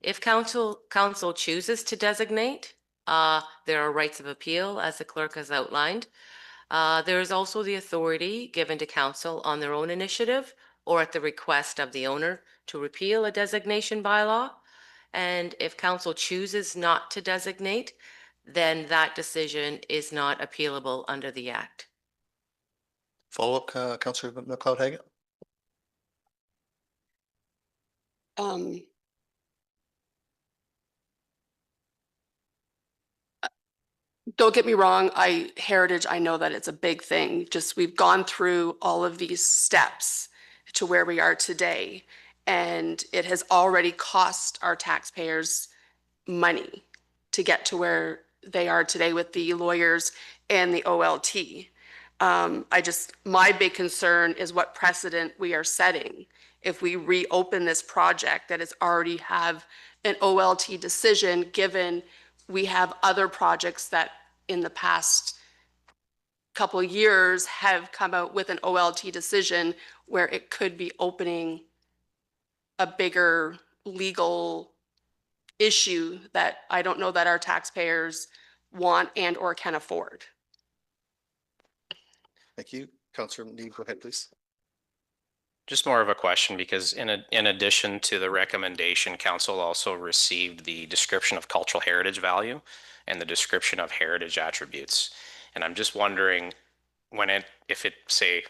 If council chooses to designate, there are rights of appeal, as the clerk has outlined. There is also the authority given to council on their own initiative or at the request of the owner to repeal a designation bylaw. And if council chooses not to designate, then that decision is not appealable under the Act. Follow-up, Councillor McLeod-Haggett? Don't get me wrong, heritage, I know that it's a big thing. Just we've gone through all of these steps to where we are today, and it has already cost our taxpayers money to get to where they are today with the lawyers and the OLT. My big concern is what precedent we are setting if we reopen this project that has already have an OLT decision, given we have other projects that in the past couple of years have come out with an OLT decision where it could be opening a bigger legal issue that I don't know that our taxpayers want and or can afford. Thank you. Councillor Neave, go ahead, please. Just more of a question, because in addition to the recommendation, council also received the description of cultural heritage value and the description of heritage attributes. And I'm just wondering if it say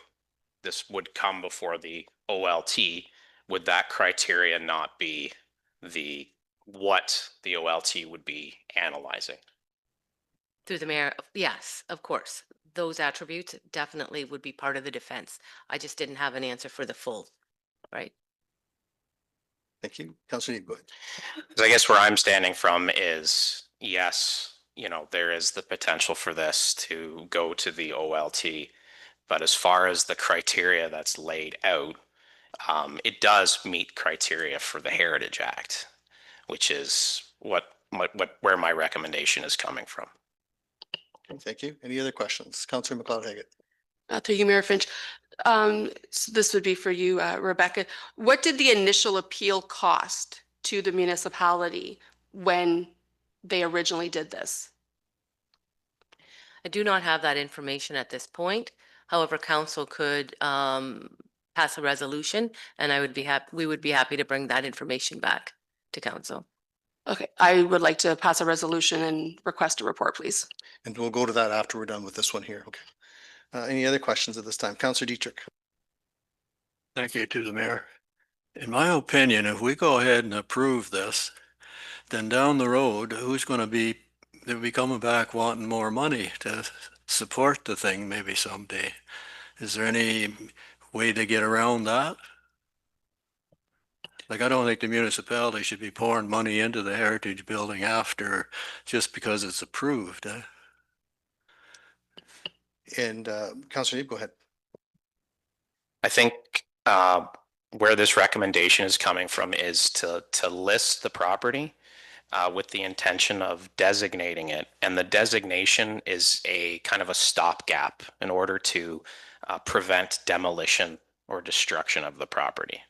this would come before the OLT, would that criteria not be what the OLT would be analyzing? Through the mayor, yes, of course. Those attributes definitely would be part of the defense. I just didn't have an answer for the full, right? Thank you. Councillor Neave, go ahead. I guess where I'm standing from is, yes, there is the potential for this to go to the OLT, but as far as the criteria that's laid out, it does meet criteria for the Heritage Act, which is where my recommendation is coming from. Thank you. Any other questions? Councillor McLeod-Haggett. Through you, Mayor Finch. So this would be for you, Rebecca. What did the initial appeal cost to the municipality when they originally did this? I do not have that information at this point. However, council could pass a resolution, and we would be happy to bring that information back to council. Okay, I would like to pass a resolution and request a report, please. And we'll go to that after we're done with this one here. Okay. Any other questions at this time? Councillor Dietrich. Thank you to the mayor. In my opinion, if we go ahead and approve this, then down the road, who's going to be, they'll be coming back wanting more money to support the thing maybe someday. Is there any way to get around that? Like, I don't think the municipality should be pouring money into the heritage building after just because it's approved. And Councillor Neave, go ahead. I think where this recommendation is coming from is to list the property with the intention of designating it. And the designation is a kind of a stopgap in order to prevent demolition or destruction of the property.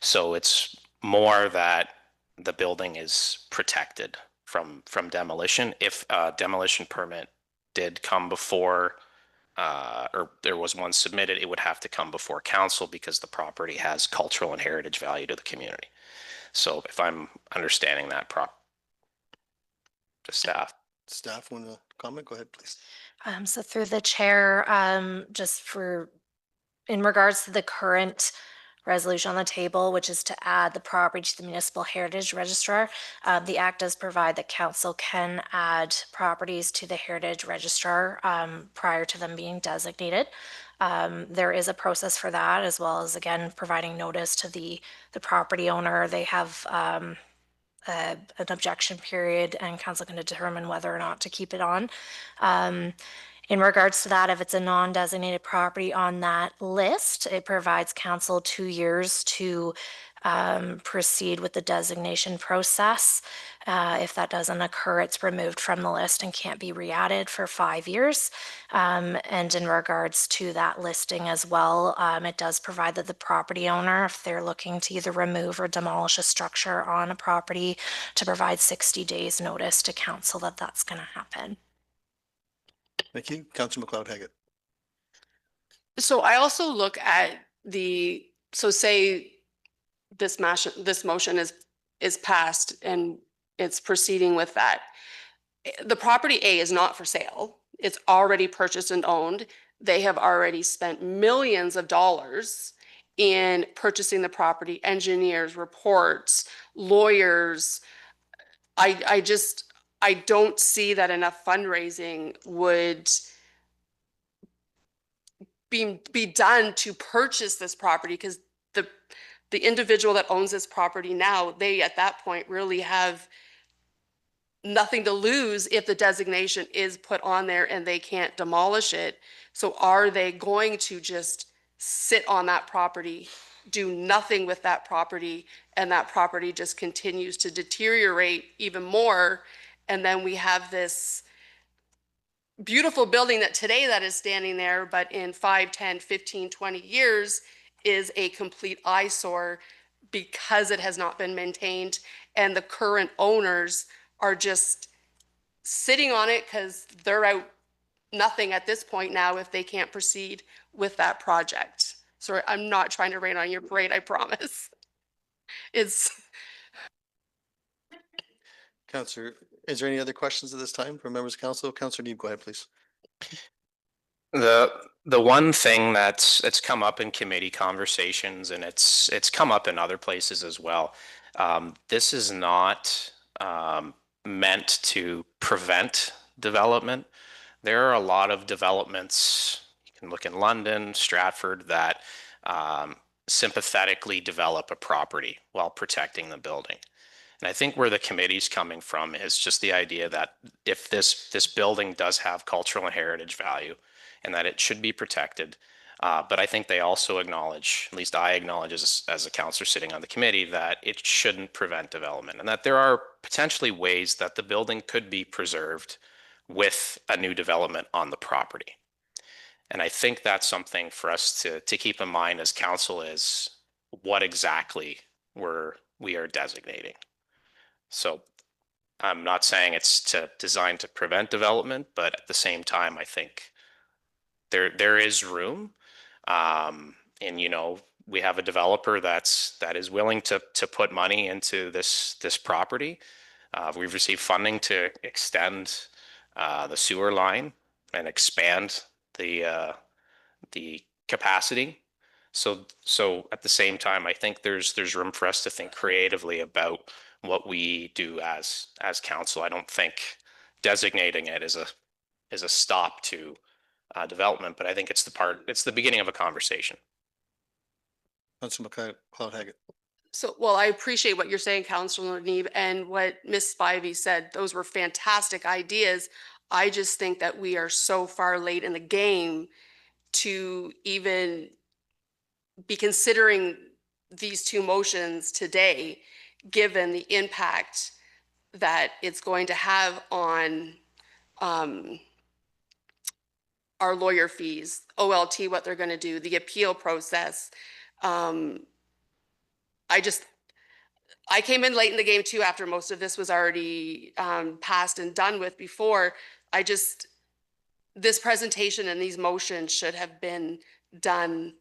So it's more that the building is protected from demolition. If a demolition permit did come before or there was one submitted, it would have to come before council because the property has cultural and heritage value to the community. So if I'm understanding that to staff. Staff want to comment? Go ahead, please. So through the chair, in regards to the current resolution on the table, which is to add the property to the municipal heritage registrar, the act does provide that council can add properties to the heritage registrar prior to them being designated. There is a process for that, as well as, again, providing notice to the property owner. They have an objection period, and council can determine whether or not to keep it on. In regards to that, if it's a non-designated property on that list, it provides council 2 years to proceed with the designation process. If that doesn't occur, it's removed from the list and can't be re-added for 5 years. And in regards to that listing as well, it does provide that the property owner, if they're looking to either remove or demolish a structure on a property, to provide 60 days notice to council that that's going to happen. Thank you. Councillor McLeod Haggett. So I also look at so say this motion is passed and it's proceeding with that. The property A is not for sale. It's already purchased and owned. They have already spent millions of dollars in purchasing the property, engineers, reports, lawyers. I don't see that enough fundraising would be done to purchase this property, because the individual that owns this property now, they at that point really have nothing to lose if the designation is put on there and they can't demolish it. So are they going to just sit on that property, do nothing with that property, and that property just continues to deteriorate even more? And then we have this beautiful building that today that is standing there, but in 5, 10, 15, 20 years is a complete eyesore because it has not been maintained, and the current owners are just sitting on it because they're out nothing at this point now if they can't proceed with that project. So I'm not trying to rain on your parade, I promise. It's Councillor, is there any other questions at this time from members of council? Councillor Neeb, go ahead, please. The one thing that's come up in committee conversations, and it's come up in other places as well. This is not meant to prevent development. There are a lot of developments. You can look in London, Stratford, that sympathetically develop a property while protecting the building. And I think where the committee's coming from is just the idea that if this building does have cultural and heritage value, and that it should be protected. But I think they also acknowledge, at least I acknowledge as a councillor sitting on the committee, that it shouldn't prevent development, and that there are potentially ways that the building could be preserved with a new development on the property. And I think that's something for us to keep in mind as council, is what exactly we are designating. So I'm not saying it's designed to prevent development, but at the same time, I think there is room, and we have a developer that is willing to put money into this property. We've received funding to extend the sewer line and expand the capacity. So at the same time, I think there's room for us to think creatively about what we do as council. I don't think designating it as a stop to development, but I think it's the beginning of a conversation. Councillor McLeod Haggett. so, well, I appreciate what you're saying, Councillor Neeb, and what Ms. Spivey said. Those were fantastic ideas. I just think that we are so far late in the game to even be considering these two motions today, given the impact that it's going to have on our lawyer fees, OLT, what they're going to do, the appeal process. I came in late in the game too, after most of this was already passed and done with before. This presentation and these motions should have been done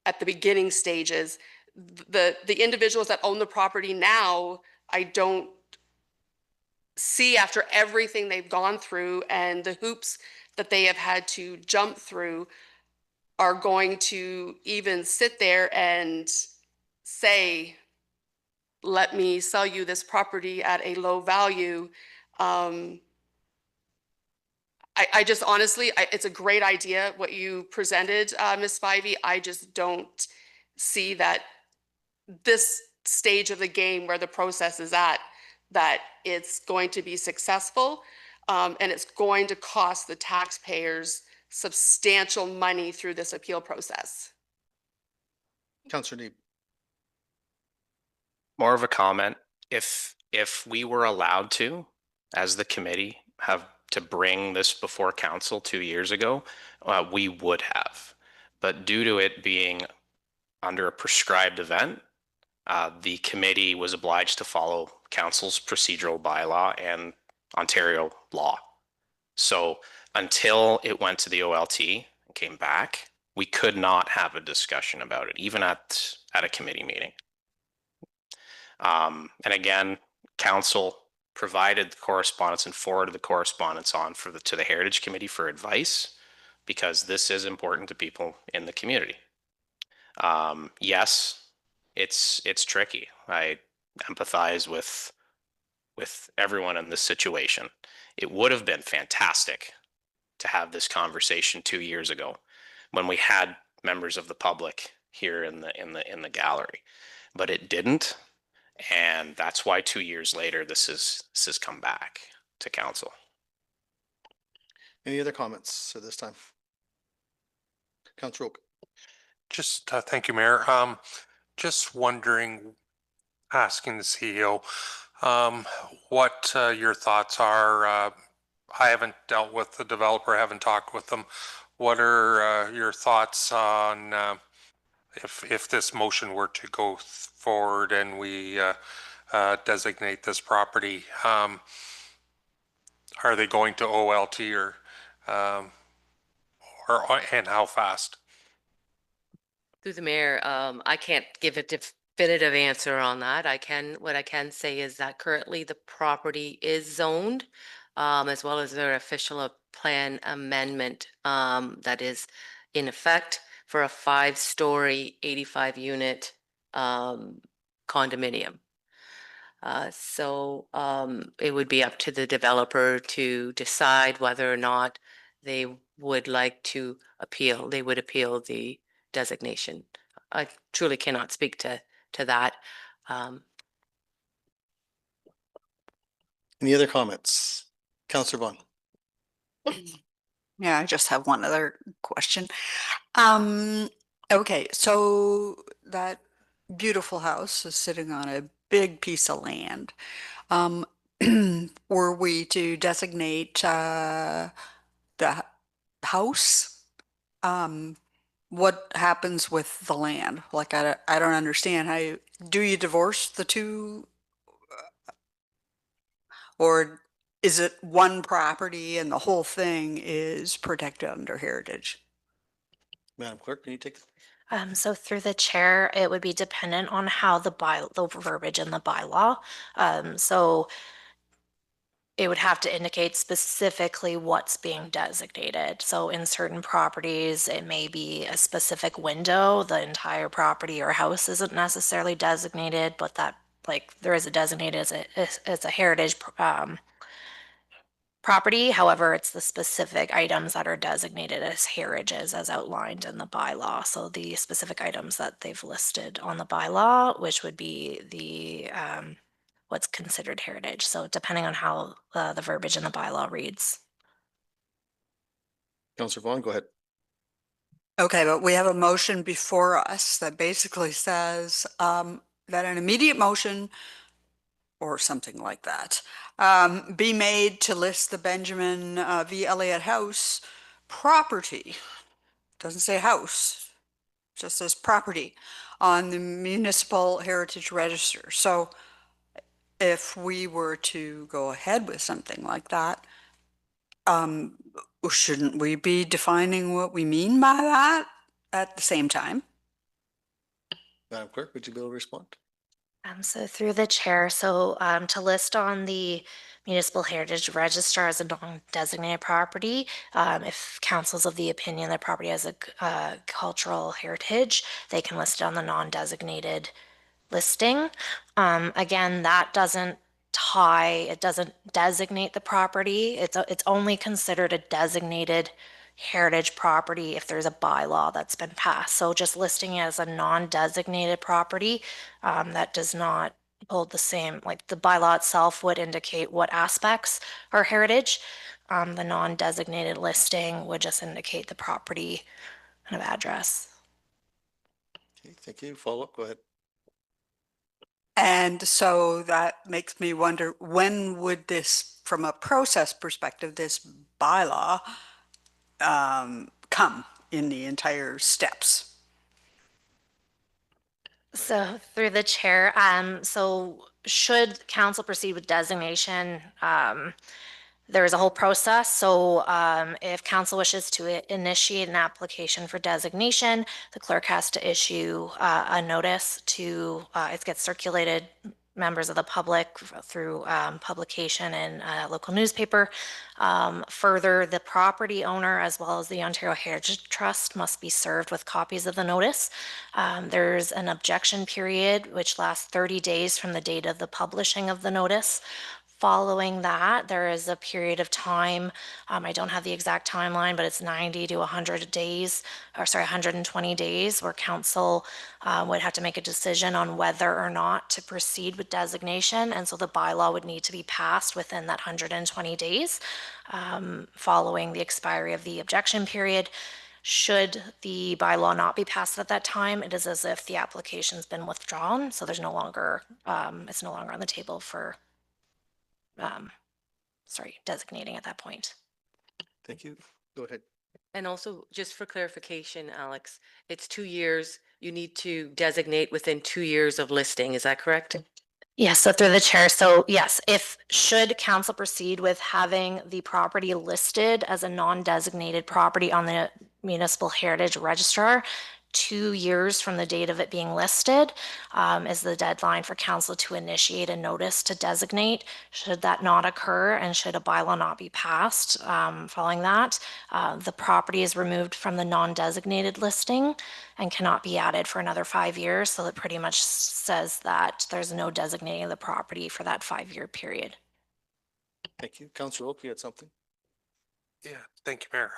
at the beginning stages. The individuals that own the property now, I don't see, after everything they've gone through and the hoops that they have had to jump through, are going to even sit there and say, let me sell you this property at a low value. I just honestly, it's a great idea what you presented, Ms. Spivey. I just don't see that this stage of the game where the process is at, that it's going to be successful, and it's going to cost the taxpayers substantial money through this appeal process. Councillor Neeb. More of a comment. If we were allowed to, as the committee, have to bring this before council 2 years ago, we would have. But due to it being under a prescribed event, the committee was obliged to follow council's procedural bylaw and Ontario law. So until it went to the OLT and came back, we could not have a discussion about it, even at a committee meeting. And again, council provided the correspondence and forwarded the correspondence on to the Heritage Committee for advice, because this is important to people in the community. Yes, it's tricky. I empathize with everyone in this situation. It would have been fantastic to have this conversation 2 years ago when we had members of the public here in the gallery, but it didn't. And that's why 2 years later, this has come back to council. Any other comments at this time? Councillor Oak. Just thank you, Mayor. Just wondering, asking the CEO, what your thoughts are. I haven't dealt with the developer, haven't talked with them. What are your thoughts on if this motion were to go forward and we designate this property? Are they going to OLT or and how fast? Through the mayor, I can't give a definitive answer on that. What I can say is that currently the property is zoned, as well as their official plan amendment, that is in effect for a 5-story, 85-unit, condominium. So it would be up to the developer to decide whether or not they would like to appeal. They would appeal the designation. I truly cannot speak to that. Any other comments? Councillor Vaughn. Yeah, I just have one other question. Okay, so that beautiful house is sitting on a big piece of land. Were we to designate the house? What happens with the land? Like, I don't understand how do you divorce the two? Or is it one property and the whole thing is protected under heritage? Madam Clerk, can you take? So through the chair, it would be dependent on how the verbiage in the bylaw. So it would have to indicate specifically what's being designated. So in certain properties, it may be a specific window. The entire property or house isn't necessarily designated, but that, like, there is a designated as a heritage property. However, it's the specific items that are designated as heritages as outlined in the bylaw. So the specific items that they've listed on the bylaw, which would be the what's considered heritage. So depending on how the verbiage in the bylaw reads. Councillor Vaughn, go ahead. Okay, but we have a motion before us that basically says that an immediate motion or something like that be made to list the Benjamin V. Elliott House property. Doesn't say house, just says property on the Municipal Heritage Register. So if we were to go ahead with something like that, shouldn't we be defining what we mean by that at the same time? Madam Clerk, would you be able to respond? So through the chair, so to list on the Municipal Heritage Register as a non-designated property, if council's of the opinion that property has a cultural heritage, they can list it on the non-designated listing. Again, that doesn't it doesn't designate the property. It's only considered a designated heritage property if there's a bylaw that's been passed. So just listing it as a non-designated property, that does not hold the same, like the bylaw itself would indicate what aspects are heritage. The non-designated listing would just indicate the property kind of address. Okay, thank you. Follow up, go ahead. And so that makes me wonder, when would this, from a process perspective, this bylaw come in the entire steps? So through the chair, so should council proceed with designation, there is a whole process. So if council wishes to initiate an application for designation, the clerk has to issue a notice to, it gets circulated members of the public through publication in a local newspaper. Further, the property owner as well as the Ontario Heritage Trust must be served with copies of the notice. There's an objection period which lasts 30 days from the date of the publishing of the notice. Following that, there is a period of time, I don't have the exact timeline, but it's 90 to 100 days, or sorry, 120 days, where council would have to make a decision on whether or not to proceed with designation. And so the bylaw would need to be passed within that 120 days following the expiry of the objection period. Should the bylaw not be passed at that time, it is as if the application's been withdrawn. So there's no longer, it's no longer on the table for designating at that point. Thank you. Go ahead. And also, just for clarification, Alex, it's 2 years. You need to designate within 2 years of listing. Is that correct? Yes, so through the chair. So yes, should council proceed with having the property listed as a non-designated property on the Municipal Heritage Registrar, 2 years from the date of it being listed is the deadline for council to initiate a notice to designate. Should that not occur and should a bylaw not be passed following that, the property is removed from the non-designated listing and cannot be added for another 5 years. So it pretty much says that there's no designating the property for that 5-year period. Thank you. Councillor Oak, you had something? Yeah, thank you, Mayor.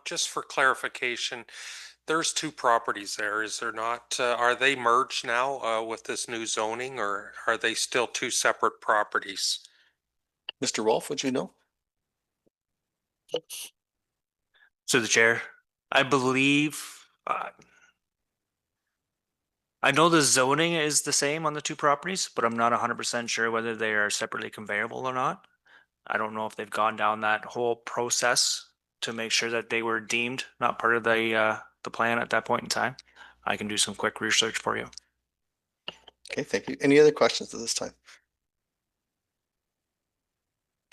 Just for clarification, there's 2 properties there, is there not? Are they merged now with this new zoning, or are they still 2 separate properties? Mr. Rolfe, would you know? So the chair, I believe, I know the zoning is the same on the 2 properties, but I'm not 100% sure whether they are separately conveyable or not. I don't know if they've gone down that whole process to make sure that they were deemed not part of the plan at that point in time. I can do some quick research for you. Okay, thank you. Any other questions at this time?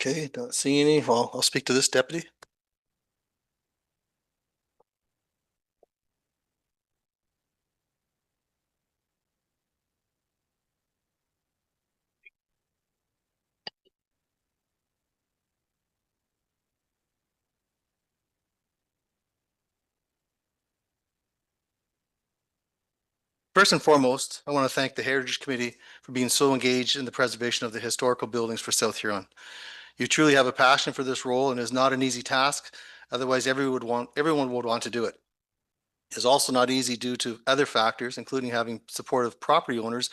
Okay, not seeing any. Well, I'll speak to this deputy. First and foremost, I want to thank the Heritage Committee for being so engaged in the preservation of the historical buildings for South Huron. You truly have a passion for this role and it is not an easy task. Otherwise, everyone would want to do it. It is also not easy due to other factors, including having supportive property owners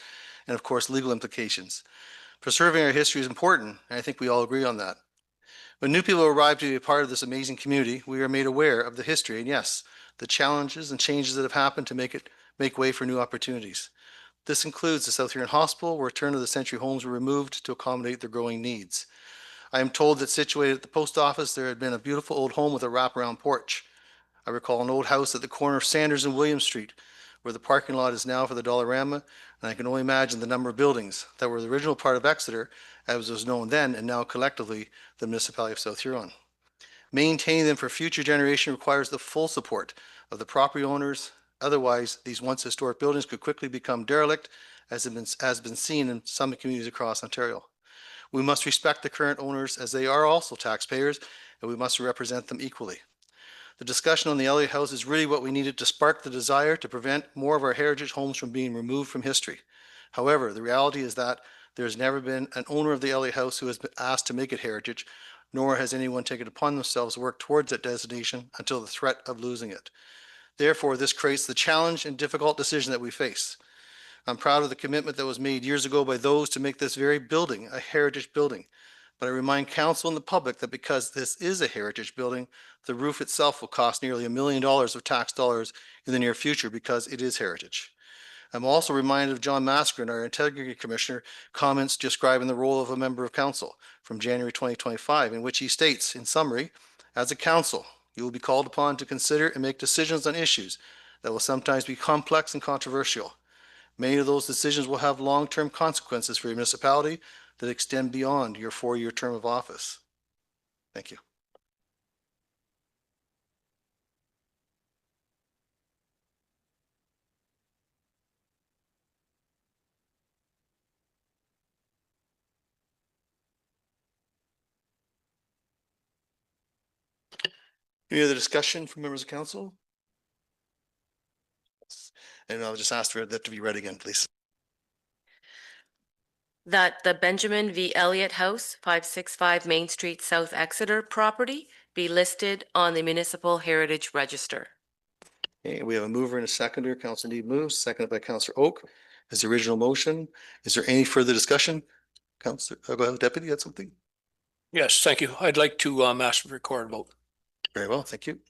and of course, legal implications. Preserving our history is important, and I think we all agree on that. When new people arrive to be a part of this amazing community, we are made aware of the history and yes, the challenges and changes that have happened to make way for new opportunities. This includes the South Huron Hospital, where turn-of-the-century homes were removed to accommodate their growing needs. I am told that situated at the post office, there had been a beautiful old home with a wraparound porch. I recall an old house at the corner of Sanders and William Street, where the parking lot is now for the Dollarama, and I can only imagine the number of buildings that were the original part of Exeter, as was known then and now collectively the municipality of South Huron. Maintaining them for future generation requires the full support of the property owners. Otherwise, these once historic buildings could quickly become derelict, as has been seen in some communities across Ontario. We must respect the current owners as they are also taxpayers, and we must represent them equally. The discussion on the Elliott House is really what we needed to spark the desire to prevent more of our heritage homes from being removed from history. However, the reality is that there has never been an owner of the Elliott House who has been asked to make it heritage, nor has anyone taken upon themselves to work towards that designation until the threat of losing it. Therefore, this creates the challenge and difficult decision that we face. I'm proud of the commitment that was made years ago by those to make this very building a heritage building. But I remind council and the public that because this is a heritage building, the roof itself will cost nearly $1 million of tax dollars in the near future because it is heritage. I'm also reminded of John Maskeren, our Integrity Commissioner, comments describing the role of a member of council from January 2025, in which he states, in summary, as a council, you will be called upon to consider and make decisions on issues that will sometimes be complex and controversial. Many of those decisions will have long-term consequences for your municipality that extend beyond your 4-year term of office. Thank you. Any other discussion from members of council? And I'll just ask for that to be read again, please. That the Benjamin V. Elliott House, 565 Main Street, South Exeter property be listed on the Municipal Heritage Register. Okay, we have a mover and a seconder. Councilor Need moves, seconded by Councilor Oak. Is the original motion. Is there any further discussion? Councilor, go ahead, Deputy, you had something? Yes, thank you. I'd like to ask for a record vote. Very well, thank you.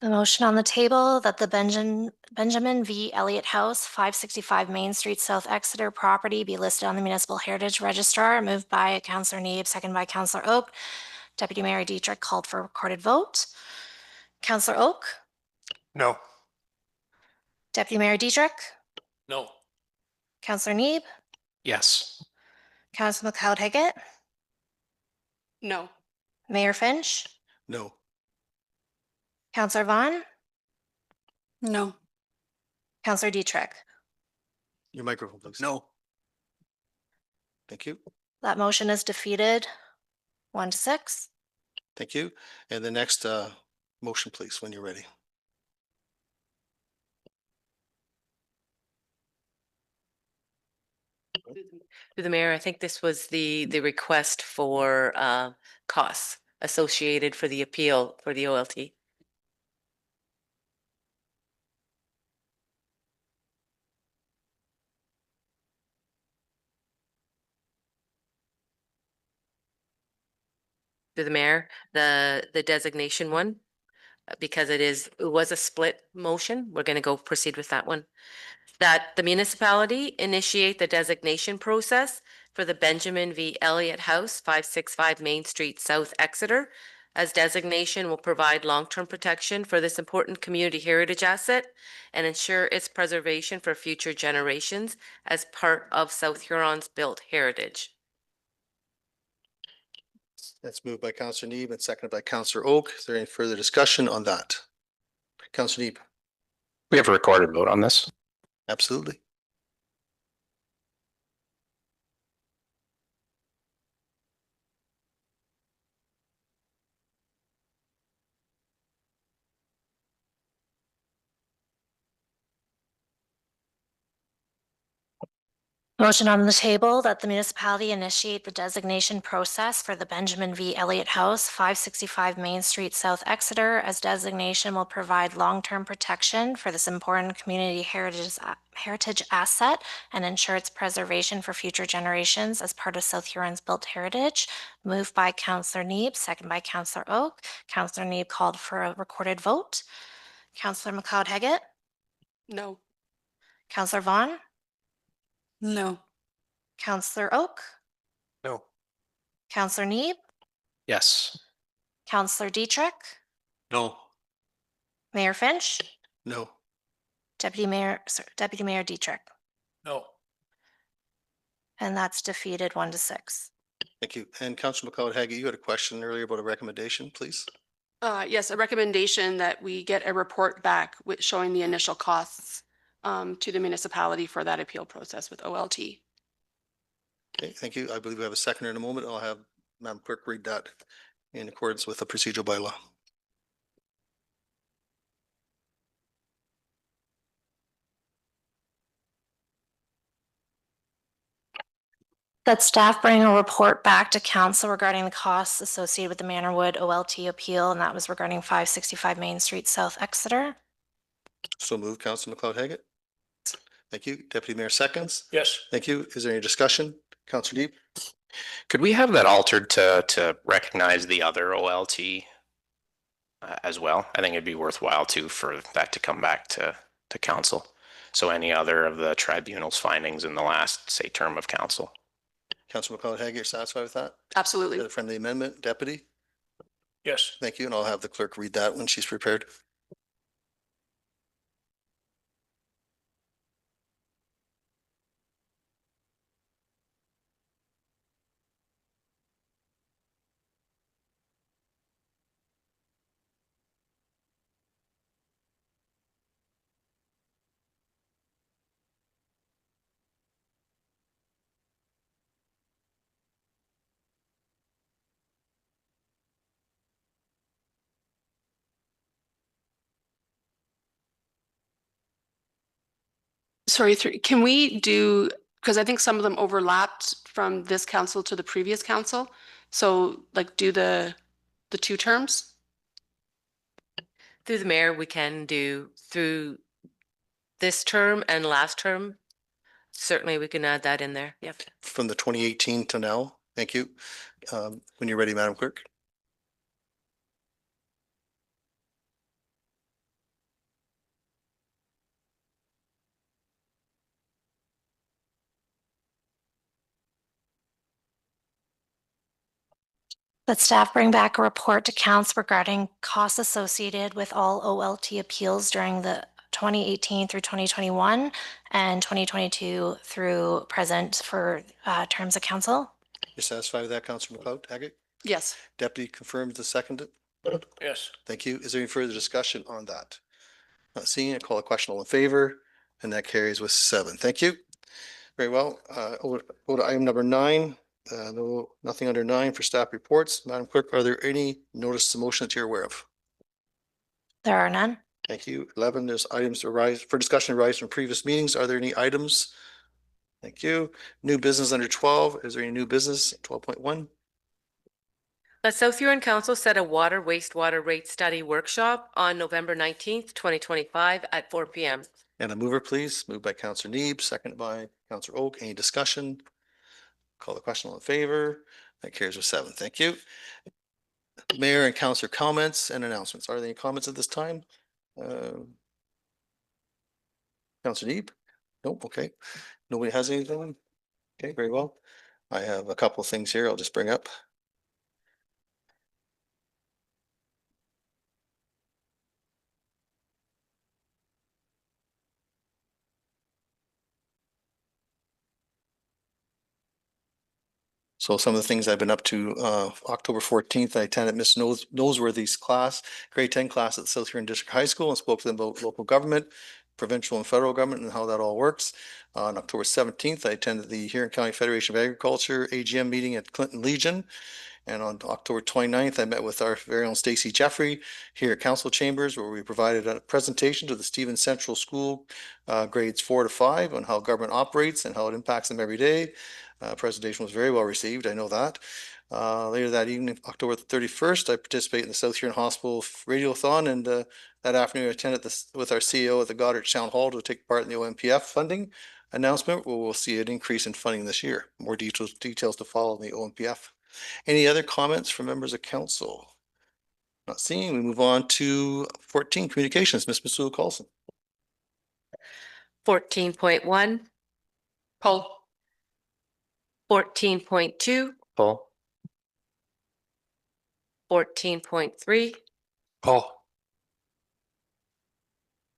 The motion on the table that the Benjamin V. Elliott House, 565 Main Street, South Exeter property be listed on the Municipal Heritage Registrar, moved by Councillor Neeb, second by Councillor Oak. Deputy Mayor Dietrich called for a recorded vote. Councillor Oak, No. Deputy Mayor Dietrich, No. Councillor Neeb, Yes. Councillor McLeod-Higgett, No. Mayor Finch, No. Councillor Vaughn, No. Councillor Dietrich. Your microphone, please. No. Thank you. That motion is defeated, 1-6. Thank you. And the next motion, please, when you're ready. Through the mayor, I think this was the request for costs associated for the appeal for the OLT. Through the mayor, the designation one, because it was a split motion, we're going to go proceed with that one. That the municipality initiate the designation process for the Benjamin V. Elliott House, 565 Main Street, South Exeter, as designation will provide long-term protection for this important community heritage asset and ensure its preservation for future generations as part of South Huron's built heritage. That's moved by Councillor Neeb and seconded by Councillor Oak. Is there any further discussion on that? Councillor Neeb. We have a recorded vote on this. Absolutely. Motion on the table that the municipality initiate the designation process for the Benjamin V. Elliott House, 565 Main Street, South Exeter, as designation will provide long-term protection for this important community heritage asset and ensure its preservation for future generations as part of South Huron's built heritage. Moved by Councillor Neeb, second by Councillor Oak. Councillor Neeb called for a recorded vote. Councillor McLeod-Higgett, No. Councillor Vaughn, No. Councillor Oak, No. Councillor Neeb, Yes. Councillor Dietrich, No. Mayor Finch, No. Deputy Mayor Dietrich, No. and that's defeated 1-6. Thank you. And Councillor McLeod-Haggett, you had a question earlier about a recommendation, please. Yes, a recommendation that we get a report back with showing the initial costs to the municipality for that appeal process with OLT. Okay, thank you. I believe we have a seconder in a moment. I'll have Madam Clerk read that in accordance with the procedural bylaw. That staff bring a report back to council regarding the costs associated with the Manorwood OLT appeal, and that was regarding 565 Main Street, South Exeter. So move, Council McLeod Haggett. Thank you. Deputy Mayor seconds. Yes. Thank you. Is there any discussion? Councillor Deep? Could we have that altered to recognize the other OLT as well? I think it'd be worthwhile too for that to come back to council. So any other of the tribunal's findings in the last, say, term of council. Councilor McLeod Haggett, you're satisfied with that? Is Absolutely. that a friendly amendment, Deputy? Yes. Thank you. And I'll have the clerk read that when she's prepared. Sorry, can we do, because I think some of them overlapped from this council to the previous council. So like do the two terms? Through the mayor, we can do through this term and last term. Certainly, we can add that in there. Yep. From the 2018 to now. Thank you. When you're ready, Madam Clerk. That staff bring back a report to council regarding costs associated with all OLT appeals during the 2018 through 2021 and 2022 through present for terms of council. You're satisfied with that, Councilor McLeod Haggett? Yes. Deputy confirms the second. Yes. Thank you. Is there any further discussion on that? Not seeing it, call a question all in favor, and that carries with 7. Thank you. Very well. Go to item number 9. No, nothing under 9 for staff reports. Madam Clerk, are there any notice of motion that you're aware of? There are none. Thank you. 11, there's items arise for discussion arise from previous meetings. Are there any items? Thank you. New business under 12. Is there any new business? 12.1. The South Huron Council set a water wastewater rate study workshop on November 19th, 2025 at 4 p.m. And a mover, please. Moved by Councillor Neeb, seconded by Councillor Oak. Any discussion? Call the question all in favor. That carries with 7. Thank you. Mayor and councillor comments and announcements. Are there any comments at this time? Councillor Neeb? Nope. Okay. Nobody has anything? Okay, very well. I have a couple of things here I'll just bring up. So some of the things I've been up to, October 14th, I attended Miss Noseworthy's class, grade 10 class at the South Huron District High School and spoke to them about local government, provincial and federal government and how that all works. On October 17th, I attended the Huron County Federation of Agriculture AGM meeting at Clinton Legion. And on October 29th, I met with our very own Stacey Jeffrey here at Council Chambers, where we provided a presentation to the Stevens Central School grades 4 to 5 on how government operates and how it impacts them every day. Presentation was very well received. I know that. Later that evening, October 31st, I participated in the South Huron Hospital Radiothon, and that afternoon I attended this with our CEO at the Goddard Town Hall to take part in the OMPF funding announcement, where we'll see an increase in funding this year. More details to follow in the OMPF. Any other comments from members of council? Not seeing. We move on to 14, communications. Ms. Masula Carlson. 14.1, Paul? 14.2, Paul? 14.3, Paul?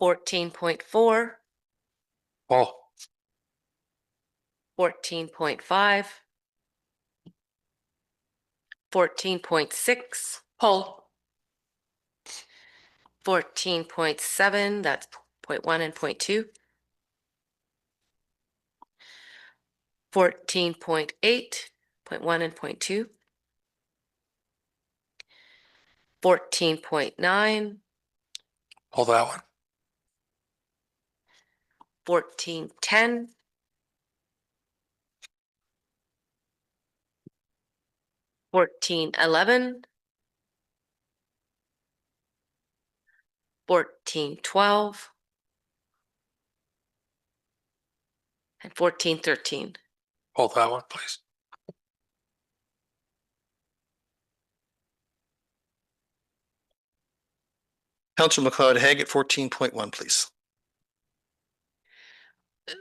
14.4, Paul? 14.5, 14.6, Paul? 14.7, that's point 1 and point 2. 14.8, point 1 and point 2. 14.9, Pull that one. 14.10, 14.11, 14.12, and 14.13. Pull that one, please. Councillor McLeod Haig at 14.1, please.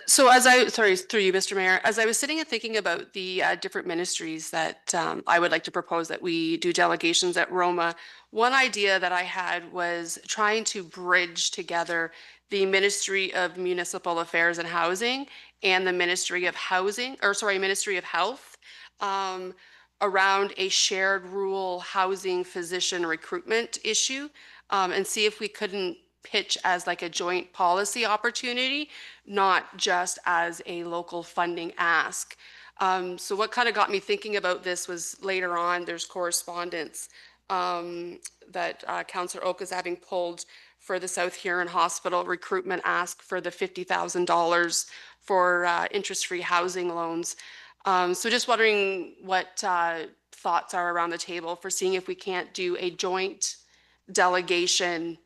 So sorry, through you, Mr. Mayor, as I was sitting and thinking about the different ministries that I would like to propose that we do delegations at Roma, one idea that I had was trying to bridge together the Ministry of Municipal Affairs and Housing and the Ministry of Ministry of Health around a shared rural housing physician recruitment issue, and see if we couldn't pitch as like a joint policy opportunity, not just as a local funding ask. So what kind of got me thinking about this was later on, there's correspondence that Councillor Oak is having pulled for the South Huron Hospital recruitment ask for the $50,000 for interest-free housing loans. So just wondering what thoughts are around the table for seeing if we can't do a joint delegation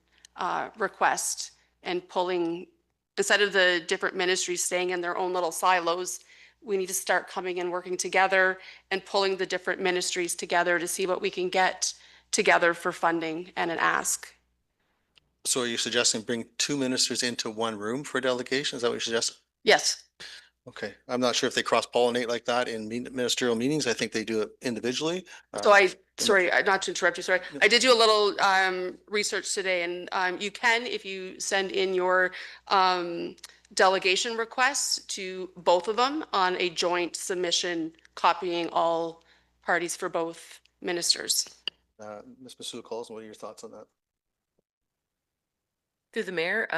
request and pulling, instead of the different ministries staying in their own little silos, we need to start coming and working together and pulling the different ministries together to see what we can get together for funding and an ask. So are you suggesting bring two ministers into one room for a delegation? Is that what you're suggesting? Yes. Okay, I'm not sure if they cross-pollinate like that in ministerial meetings. I think they do it individually. So sorry, not to interrupt you, sorry. I did do a little research today, and you can, if you send in your delegation requests to both of them on a joint submission, copying all parties for both ministers. Ms. Masuda-Colson, what are your thoughts on that? Through the mayor,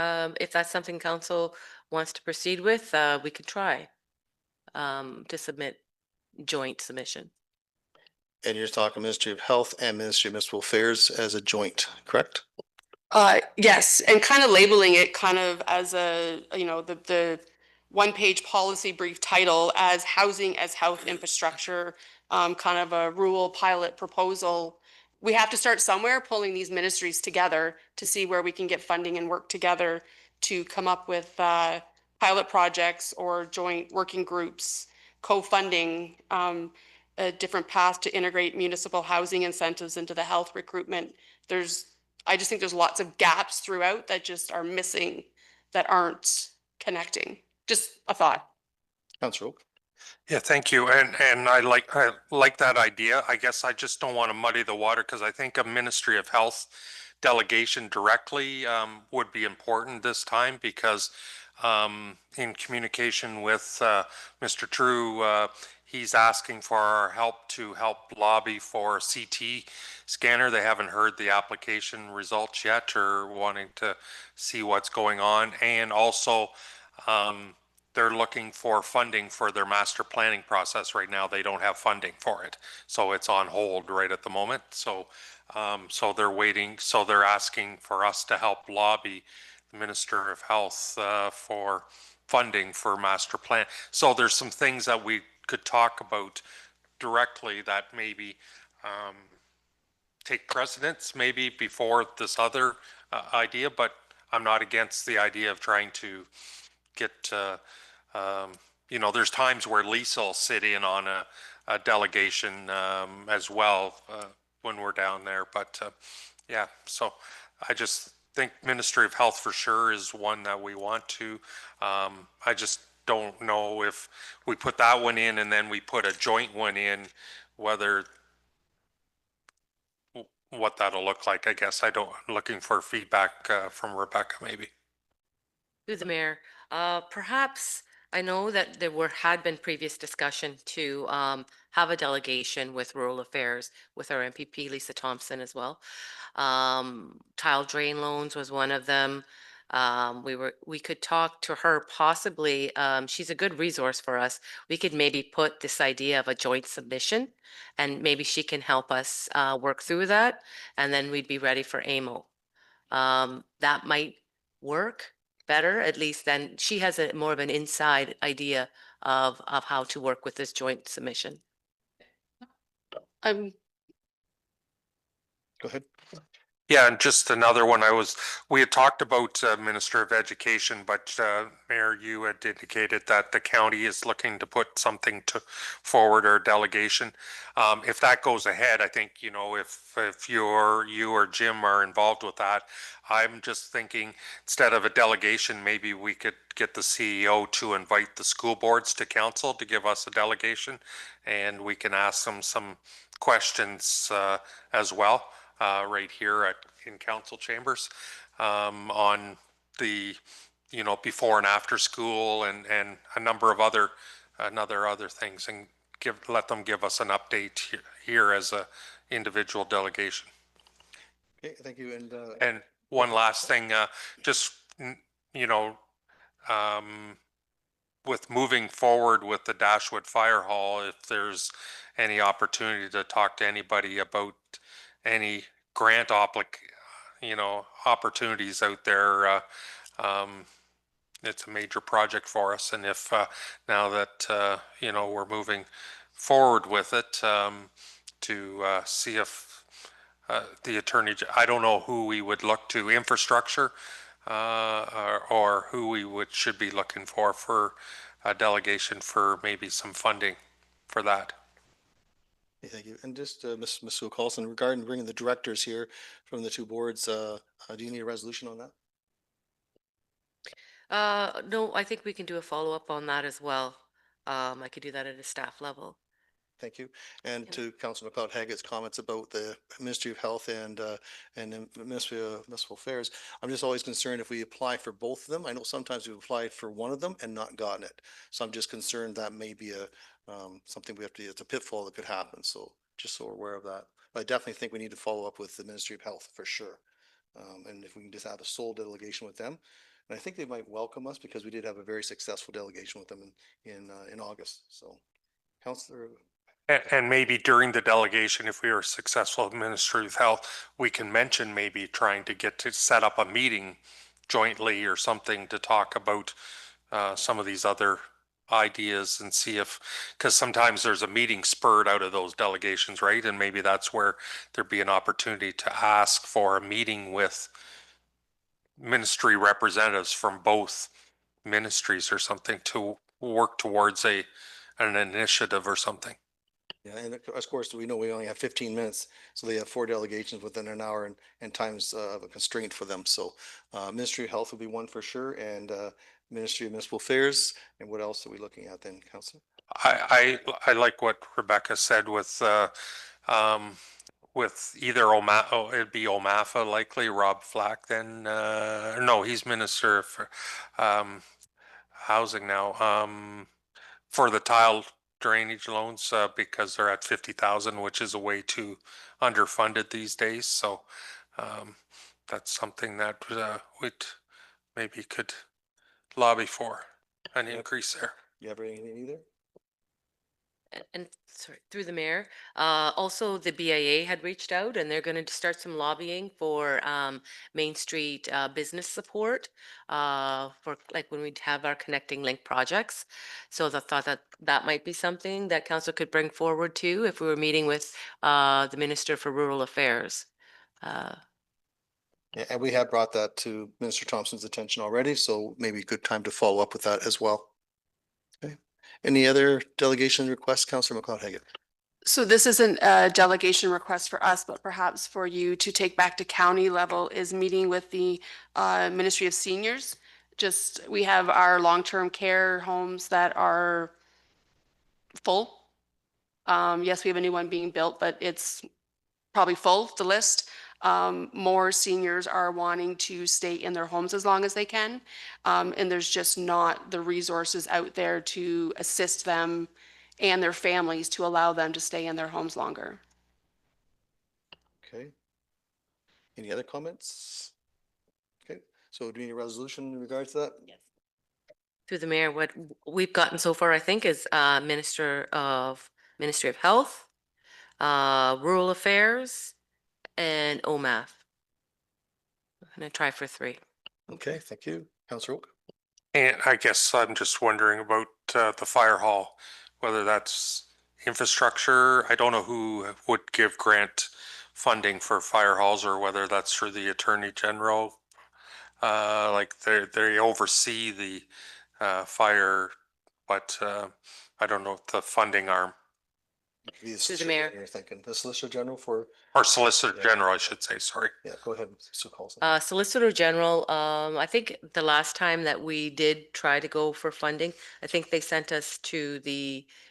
if that's something council wants to proceed with, we could try to submit joint submission. And you're talking Ministry of Health and Ministry of Municipal Affairs as a joint, correct? Yes, and kind of labeling it kind of as a, the one-page policy brief title as housing as health infrastructure, kind of a rural pilot proposal. We have to start somewhere, pulling these ministries together to see where we can get funding and work together to come up with pilot projects or joint working groups, co-funding, a different path to integrate municipal housing incentives into the health recruitment. I just think there's lots of gaps throughout that just are missing, that aren't connecting. Just a thought. Councillor Oak. Yeah, thank you. And I like that idea. I guess I just don't want to muddy the water because I think a Ministry of Health delegation directly would be important this time because in communication with Mr. True, he's asking for our help to help lobby for a CT scanner. They haven't heard the application results yet or wanting to see what's going on. And also, they're looking for funding for their master planning process right now. They don't have funding for it. So it's on hold right at the moment. So so they're waiting. So they're asking for us to help lobby the Minister of Health for funding for master plan. So there's some things that we could talk about directly that maybe take precedence maybe before this other idea, but I'm not against the idea of trying to get, there's times where Lisa will sit in on a delegation as well when we're down there. But yeah, so I just think Ministry of Health for sure is one that we want to. I just don't know if we put that one in and then we put a joint one in, what that'll look like. I guess I'm looking for feedback from Rebecca maybe. Through the mayor, perhaps I know that there had been previous discussion to have a delegation with rural affairs with our MPP Lisa Thompson as well. Tile drain loans was one of them. We could talk to her possibly. She's a good resource for us. We could maybe put this idea of a joint submission and maybe she can help us work through that. And then we'd be ready for AMO. That might work better, at least then she has a more of an inside idea of how to work with this joint submission. I'm Go ahead. Yeah, and just another one, we had talked about Minister of Education, but Mayor, you had indicated that the county is looking to put something forward or delegation. If that goes ahead, I think, you know, if you or Jim are involved with that, I'm just thinking instead of a delegation, maybe we could get the CEO to invite the school boards to council to give us a delegation, and we can ask them some questions as well. Right here in council chambers on the, you know, before and after school and a number of other things, and let them give us an update here as a individual delegation. Okay, thank you. And one last thing, just, you know, with moving forward with the Dashwood Fire Hall, if there's any opportunity to talk to anybody about any grant opportunities out there, it's a major project for us. And if now that you know, we're moving forward with it, to see if the attorney, I don't know who we would look to, infrastructure, or who we should be looking for a delegation for maybe some funding for that. Okay, thank you. And just Ms. Sue Carlson, regarding bringing the directors here from the two boards, do you need a resolution on that? No, I think we can do a follow-up on that as well. I could do that at a staff level. Thank you. And Yeah. to Councilor McLeod Haggett's comments about the Ministry of Health and the Ministry of Municipal Affairs, I'm just always concerned if we apply for both of them. I know sometimes we've applied for one of them and not gotten it. So I'm just concerned that may be something we have to, it's a pitfall that could happen. So just so we're aware of that. But I definitely think we need to follow up with the Ministry of Health for sure. And if we can just have a sole delegation with them. And I think they might welcome us because we did have a very successful delegation with them in August. So Councilor. And maybe during the delegation, if we are successful at Ministry of Health, we can mention maybe trying to get to set up a meeting jointly or something to talk about some of these other ideas and see if, because sometimes there's a meeting spurred out of those delegations, right? And maybe that's where there'd be an opportunity to ask for a meeting with ministry representatives from both ministries or something to work towards an initiative or something. Yeah, and of course, we know we only have 15 minutes, so they have 4 delegations within an hour, and time's a constraint for them. So Ministry of Health will be one for sure, and Ministry of Municipal Affairs. And what else are we looking at then, Councilor? I like what Rebecca said with either it'd be OMAFA likely, Rob Flack then, no, he's Minister for Housing now, for the tile drainage loans, because they're at 50,000, which is a way too underfunded these days. So that's something that we'd maybe could lobby for an increase there. You have anything either? And sorry, through the mayor, also the BIA had reached out and they're going to start some lobbying for Main Street business support for like when we have our connecting link projects. So the thought that might be something that council could bring forward too if we were meeting with the Minister for Rural Affairs. Yeah, and we have brought that to Minister Thompson's attention already, so maybe a good time to follow up with that as well. Okay. Any other delegation requests, Councilor McLeod Haggett? So this isn't a delegation request for us, but perhaps for you to take back to county level is meeting with the Ministry of Seniors. Just, we have our long-term care homes that are full. Yes, we have a new one being built, but it's probably full, the list. More seniors are wanting to stay in their homes as long as they can. And there's just not the resources out there to assist them and their families to allow them to stay in their homes longer. Okay. Any other comments? Okay, So do we need a resolution in regards to that? Yes. Through the mayor, what we've gotten so far, I think, is Ministry of Health, Rural Affairs, and OMAF. I'm gonna try for 3. Okay, thank you. Councillor Oak. And I guess I'm just wondering about the fire hall, whether that's infrastructure. I don't know who would give grant funding for fire halls or whether that's through the Attorney General. Like they oversee the fire, but I don't know the funding arm Be the Through the Solicitor mayor. General, you're thinking the Solicitor General for, or Solicitor Yeah. General, I should say. Sorry. yeah, go ahead, Mr. Carlson. Solicitor General, I think the last time that we did try to go for funding, I think they sent us to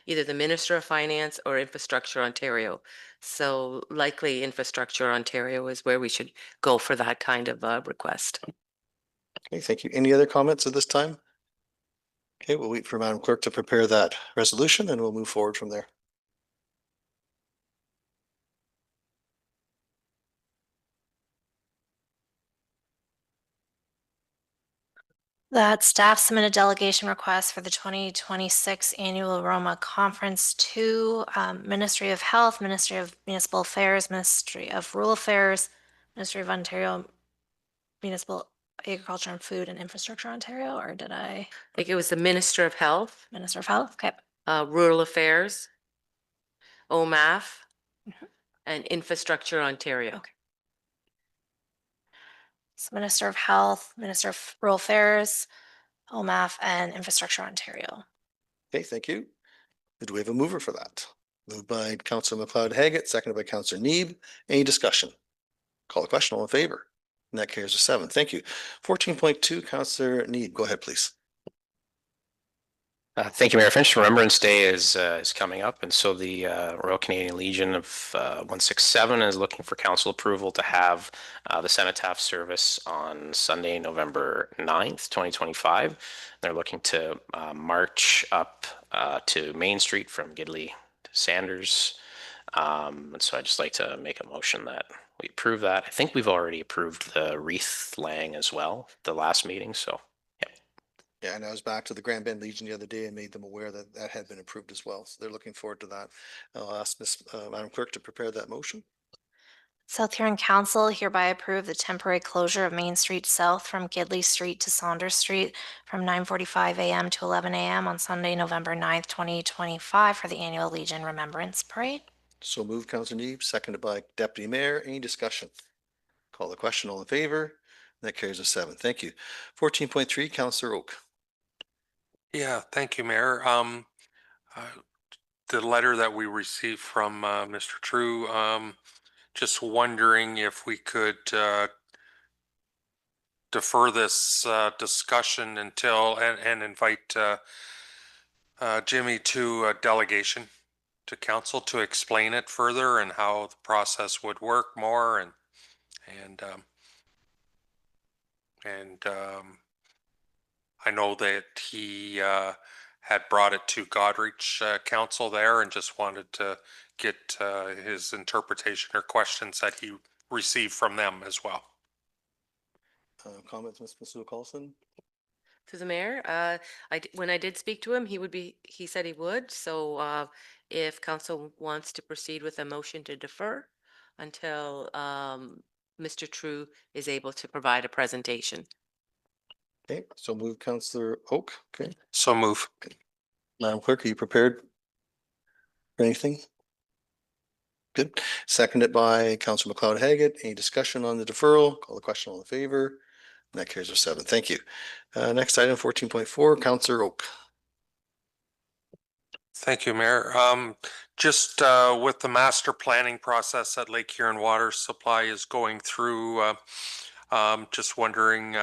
either the Minister of Finance or Infrastructure Ontario. So likely Infrastructure Ontario is where we should go for that kind of request. Okay, thank you. Any other comments at this time? Okay, we'll wait for Madam Clerk to prepare that resolution and we'll move forward from there. That staff submitted delegation request for the 2026 Annual Aroma Conference to Ministry of Health, Ministry of Municipal Affairs, Ministry of Rural Affairs, Ministry of Ontario, Municipal Agriculture and Food and Infrastructure Ontario, or did I, I think it was the Minister of Health, Minister of Health? Okay. Rural Affairs, OMAF, Mhm. and Infrastructure Ontario. Okay. So Minister of Health, Minister of Rural Affairs, OMAF, and Infrastructure Ontario. Okay, thank you. Do we have a mover for that? Moved by Councillor McLeod Haggett, seconded by Councillor Neeb. Any discussion? Call the question, all in favor? And that carries a 7. Thank you. 14.2, Councillor Neeb, go ahead, please. Thank you, Mayor Finch. Remembrance Day is coming up, and so the Royal Canadian Legion of 167 is looking for council approval to have the cenotaph service on Sunday, November 9th, 2025. They're looking to march up to Main Street from Gidley to Sanders. And so I'd just like to make a motion that we approve that. I think we've already approved the wreath laying as well, the last meeting, so. Yeah, and I was back to the Grand Bend Legion the other day and made them aware that that had been approved as well. So they're looking forward to that. I'll ask Madam Clerk to prepare that motion. South Huron Council hereby approve the temporary closure of Main Street South from Gidley Street to Saunders Street from 9:45 a.m. to 11 a.m. on Sunday, November 9th, 2025 for the annual Legion Remembrance Parade. So moved, Councillor Neeb, seconded by Deputy Mayor. Any discussion? Call the question, all in favor? That carries a 7. Thank you. 14.3, Councillor Oak. Yeah, thank you, Mayor. The letter that we received from Mr. True, just wondering if we could defer this discussion until and invite Jimmy to a delegation to council to explain it further and how the process would work more and I know that he had brought it to Godrich Council there and just wanted to get his interpretation or questions that he received from them as well. Comments, Mr. Carlson? To the mayor, when I did speak to him, he said he would. So if council wants to proceed with a motion to defer until Mr. True is able to provide a presentation. Okay, so move, Councillor Oak. Okay, So move. Madam Clerk, are you prepared for anything? Good. Seconded by Councillor McLeod Haggett. Any discussion on the deferral? Call the question, all in favor? And that carries a 7. Thank you. Next item, 14.4, Councillor Oak. Thank you, Mayor. Just with the master planning process that Lake Huron Water Supply is going through, just wondering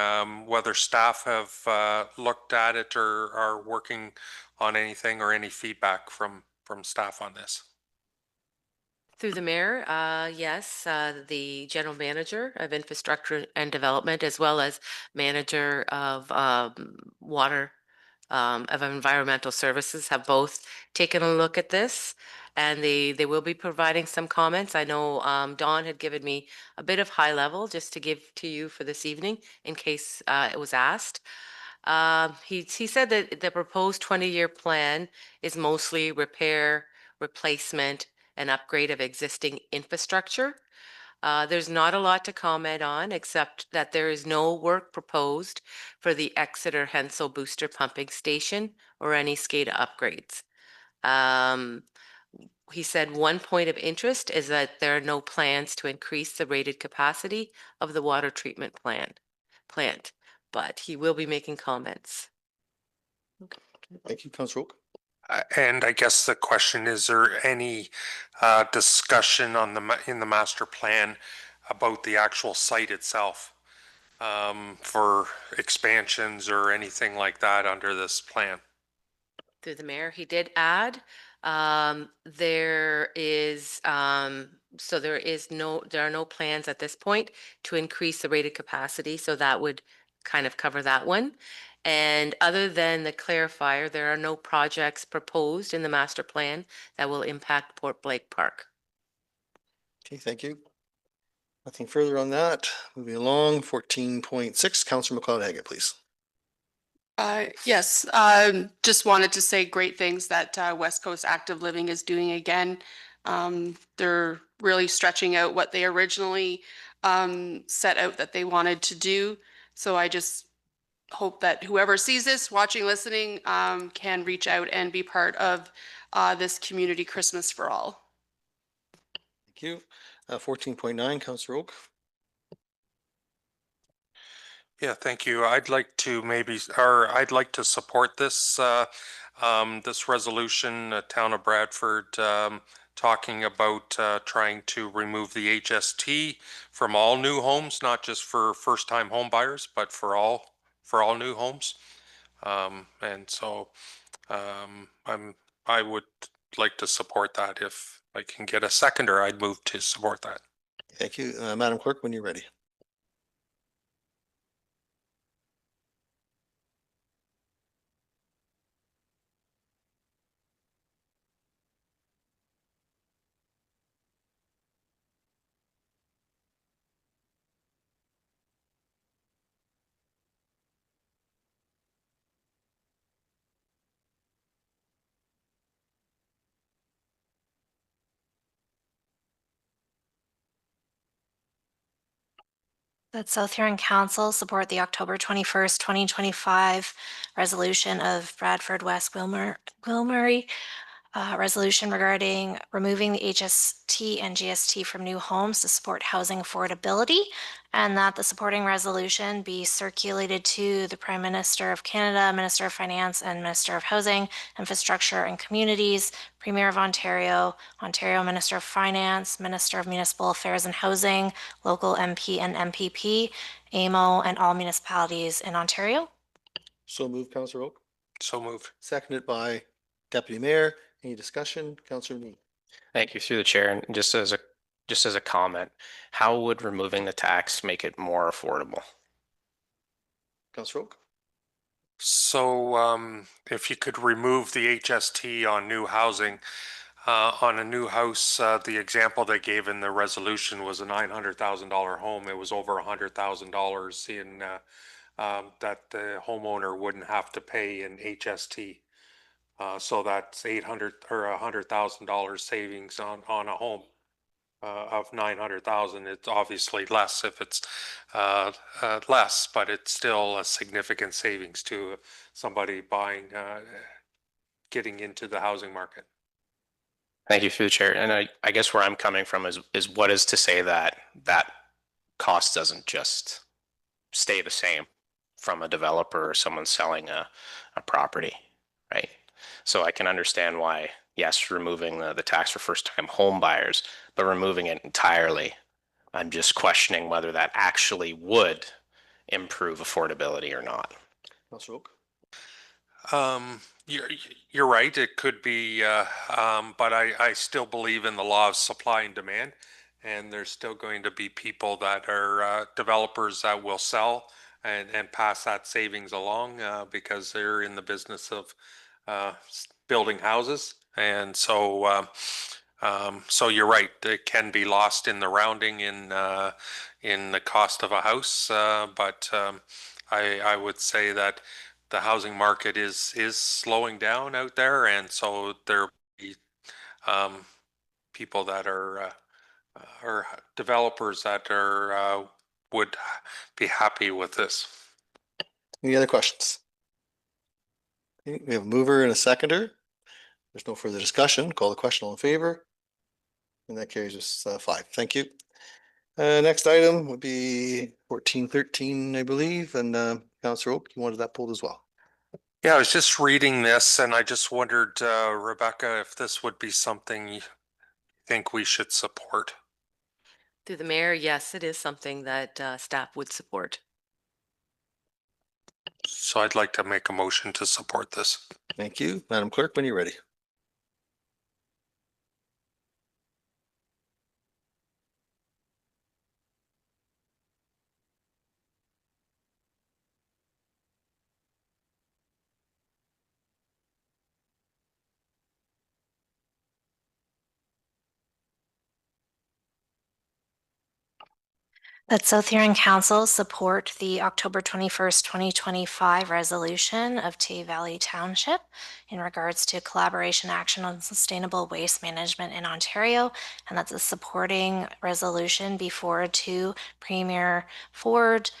whether staff have looked at it or are working on anything or any feedback from staff on this. Through the mayor, yes, the general manager of infrastructure and development, as well as manager of water of Environmental Services have both taken a look at this, and they will be providing some comments. I know Dawn had given me a bit of high level just to give to you for this evening in case it was asked. He said that the proposed 20-year plan is mostly repair, replacement, and upgrade of existing infrastructure. There's not a lot to comment on, except that there is no work proposed for the Exeter Hensel Booster Pumping Station or any SCADA upgrades. He said one point of interest is that there are no plans to increase the rated capacity of the water treatment plant, but he will be making comments. Thank you, Councillor Oak. And I guess the question, is there any discussion on in the master plan about the actual site itself for expansions or anything like that under this plan? Through the mayor, he did add, there are no plans at this point to increase the rated capacity, so that would kind of cover that one. And other than the clarifier, there are no projects proposed in the master plan that will impact Port Blake Park. Okay, thank you. Nothing further on that. Moving along, 14.6, Councillor McLeod-Haggett, please. Yes, just wanted to say great things that West Coast Active Living is doing again. They're really stretching out what they originally set out that they wanted to do. So I just hope that whoever sees this, watching, listening, can reach out and be part of this community Christmas for all. Thank you. 14.9, Councillor Oak. Yeah, thank you. I'd like to I'd like to support this this resolution, Town of Bradford, talking about trying to remove the HST from all new homes, not just for first-time home buyers, but for all new homes. And so I would like to support that. If I can get a seconder, I'd move to support that. Thank you. Madam Clerk, when you're ready. That South Huron Council support the October 21st, 2025 resolution of Bradford West Gwilmurray, resolution regarding removing the HST and GST from new homes to support housing affordability, and that the supporting resolution be circulated to the Prime Minister of Canada, Minister of Finance, and Minister of Housing, Infrastructure and Communities, Premier of Ontario, Ontario Minister of Finance, Minister of Municipal Affairs and Housing, local MP and MPP, AMO, and all municipalities in Ontario. So moved, Councillor Oak. So moved. Seconded by Deputy Mayor. Any discussion? Councillor Mead. Thank you through the chair. And just as a comment, how would removing the tax make it more affordable? Councillor Oak. So if you could remove the HST on new housing, on a new house, the example they gave in the resolution was a $900,000 home. It was over $100,000 in that the homeowner wouldn't have to pay in HST. So that's $800 or $100,000 savings on a home of 900,000. It's obviously less if it's less, but it's still a significant savings to somebody buying, getting into the housing market. Thank you through the chair. And I guess where I'm coming from is what is to say that that cost doesn't just stay the same from a developer or someone selling a property, right? So I can understand why, yes, removing the tax for first-time home buyers, but removing it entirely, I'm just questioning whether that actually would improve affordability or not. Councillor Oak. You're right. It could be, but I still believe in the law of supply and demand, and there's still going to be people that are developers that will sell and pass that savings along because they're in the business of building houses. And so you're right, it can be lost in the rounding in the cost of a house. But I would say that the housing market is slowing down out there, and so there be people that are or developers that are would be happy with this. Any other questions? Okay, we have a mover and a seconder. There's no further discussion. Call the question, all in favor? And that carries us 5. Thank you. Next item would be 1413, I believe, and Councillor Oak, you wanted that pulled as well. Yeah, I was just reading this and I just wondered, Rebecca, if this would be something you think we should support. Through the mayor, yes, it is something that staff would support. So I'd like to make a motion to support this. Thank you. Madam Clerk, when you're ready. That South Huron Council support the October 21st, 2025 resolution of Tay Valley Township in regards to collaboration action on sustainable waste management in Ontario. And that's a supporting resolution before to Premier Ford,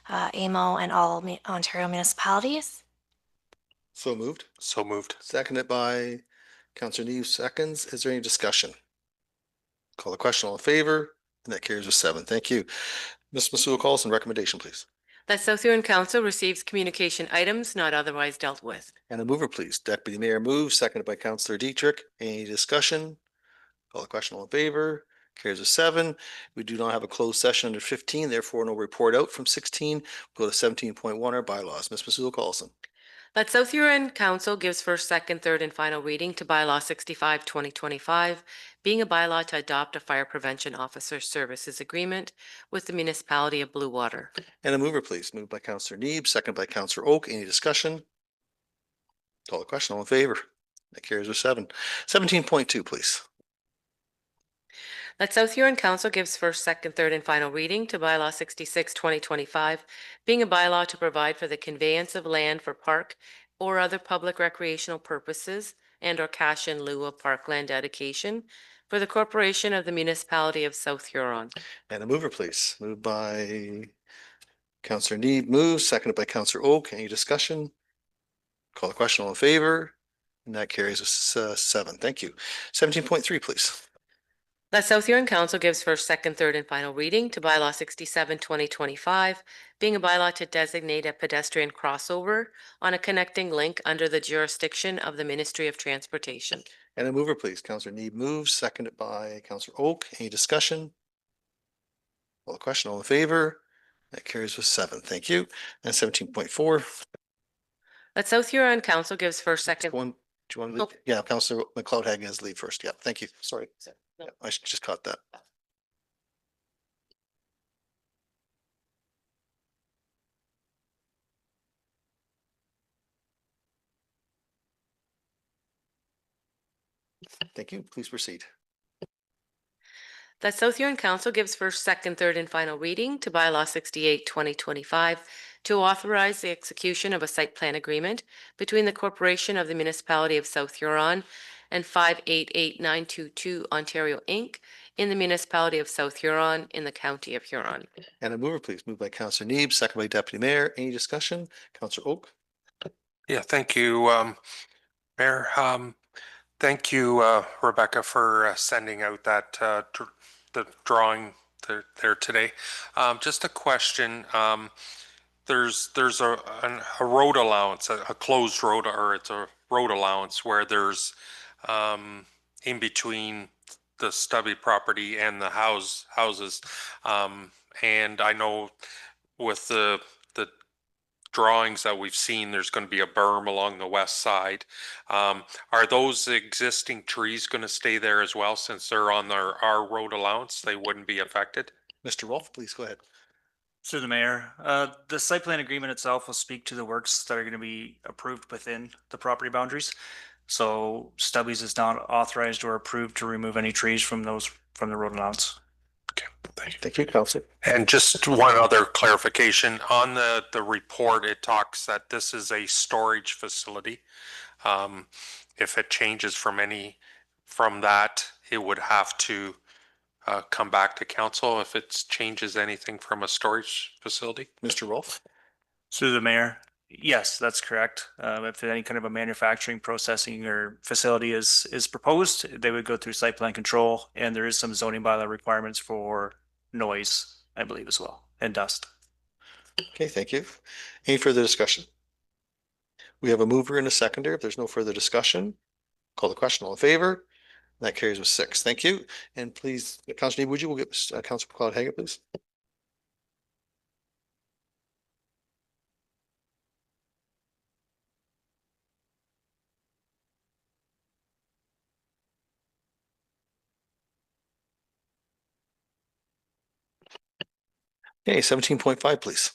AMO, and all Ontario municipalities. So moved. So moved. Seconded by Councillor Neve, seconds. Is there any discussion? Call the question, all in favor? And that carries with 7. Thank you. Ms. Masuo-Carlson, recommendation, please. That South Huron Council receives communication items not otherwise dealt with. And a mover, please. Deputy Mayor moves, seconded by Councillor Dietrich. Any discussion? Call the question, all in favor? Carries with 7. We do not have a closed session under 15, therefore no report out from 16. Go to 17.1, our bylaws. Ms. Masuo-Carlson. That South Huron Council gives first, second, third, and final reading to bylaw 65, 2025, being a bylaw to adopt a fire prevention officer services agreement with the municipality of Blue Water. And a mover, please. Moved by Councillor Neeb, seconded by Councillor Oak. Any discussion? Call the question, all in favor? That carries with 7. 17.2, please. That South Huron Council gives first, second, third, and final reading to bylaw 66, 2025, being a bylaw to provide for the conveyance of land for park or other public recreational purposes and or cash in lieu of parkland dedication for the corporation of the municipality of South Huron. And a mover, please. Moved by Councillor Neeb, moves, seconded by Councillor Oak. Any discussion? Call the question, all in favor? And that carries with 7. Thank you. 17.3, please. That South Huron Council gives first, second, third, and final reading to bylaw 67, 2025, being a bylaw to designate a pedestrian crossover on a connecting link under the jurisdiction of the Ministry of Transportation. And a mover, please. Councillor Neeb moves, seconded by Councillor Oak. Any discussion? Call the question, all in favor? That carries with 7. Thank you. And 17.4. That South Huron Council gives first, second. One, do you want to Nope. lead? Yeah, Councillor McLeod Hagan has lead first. Yeah, thank you. Sorry. No. Yeah, I just caught that. Thank you. Please proceed. That South Huron Council gives first, second, third, and final reading to bylaw 68, 2025 to authorize the execution of a site plan agreement between the corporation of the municipality of South Huron and 588922 Ontario Inc. in the municipality of South Huron in the county of Huron. And a mover, please. Moved by Councillor Neeb, second by Deputy Mayor. Any discussion? Councillor Oak. Yeah, thank you, Mayor. Thank you, Rebecca, for sending out that the drawing there today. Just a question. There's a road allowance, a closed road, or it's a road allowance where there's in between the stubby property and the houses. And I know with the drawings that we've seen, there's going to be a berm along the west side. Are those existing trees going to stay there as well, since they're on our road allowance? They wouldn't be affected? Mr. Wolf, please go ahead. Through the mayor, the site plan agreement itself will speak to the works that are going to be approved within the property boundaries. So Stubbies is not authorized or approved to remove any trees from the road allowance. Okay, thank you. Thank you, Councillor. And just one other clarification on the report, it talks that this is a storage facility. If it changes from that, it would have to come back to council if it changes anything from a storage facility. Mr. Rolfe? Through the mayor, yes, that's correct. If any kind of a manufacturing, processing, or facility is proposed, they would go through site plan control, and there is some zoning bylaw requirements for noise, I believe, as well, and dust. Okay, thank you. Any further discussion? We have a mover and a seconder. If there's no further discussion, call the question. All in favor? That carries with 6. Thank you. And please, Councillor Neeb, would you will get Councillor McLeod Haggett, please? Okay, 17.5, please.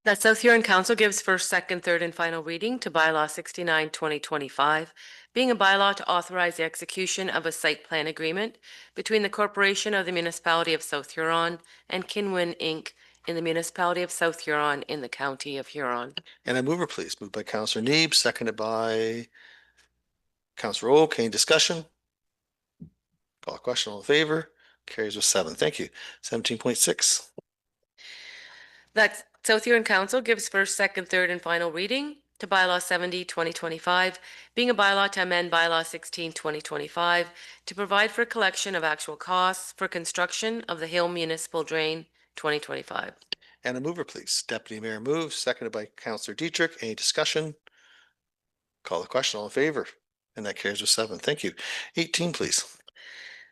That South Huron Council gives first, second, third, and final reading to bylaw 69, 2025, being a bylaw to authorize the execution of a site plan agreement between the Corporation of the Municipality of South Huron and Kinwin Inc. in the Municipality of South Huron in the County of Huron. And a mover, please. Moved by Councillor Neeb, seconded by Councillor Oak. Any discussion? Call the question. All in favor? Carries with 7. Thank you. 17.6. That South Huron Council gives first, second, third, and final reading to bylaw 70, 2025, being a bylaw to amend bylaw 16, 2025, to provide for collection of actual costs for construction of the Hill Municipal Drain 2025. And a mover, please. Deputy Mayor moves, seconded by Councillor Dietrich. Any discussion? Call the question. All in favor? And that carries with 7. Thank you. 18, please.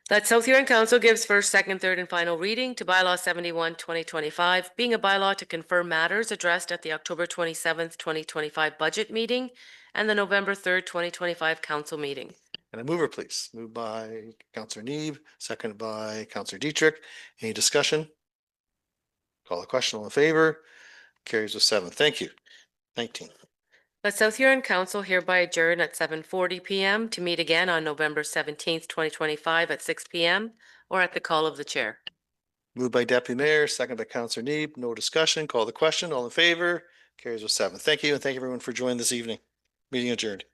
That South Huron Council gives first, second, third, and final reading to bylaw 71, 2025, being a bylaw to confirm matters addressed at the October 27th, 2025 budget meeting and the November 3rd, 2025 council meeting. And a mover, please. Moved by Councillor Neeb, seconded by Councillor Dietrich. Any discussion? Call the question. All in favor? Carries with 7. Thank you. 19. Let South Huron Council hereby adjourn at 7:40 PM to meet again on November 17th, 2025 at 6 PM or at the call of the chair. Moved by Deputy Mayor, seconded by Councillor Neeb. No discussion. Call the question. All in favor? Carries with 7. Thank you, and thank you everyone for joining this evening. Meeting adjourned.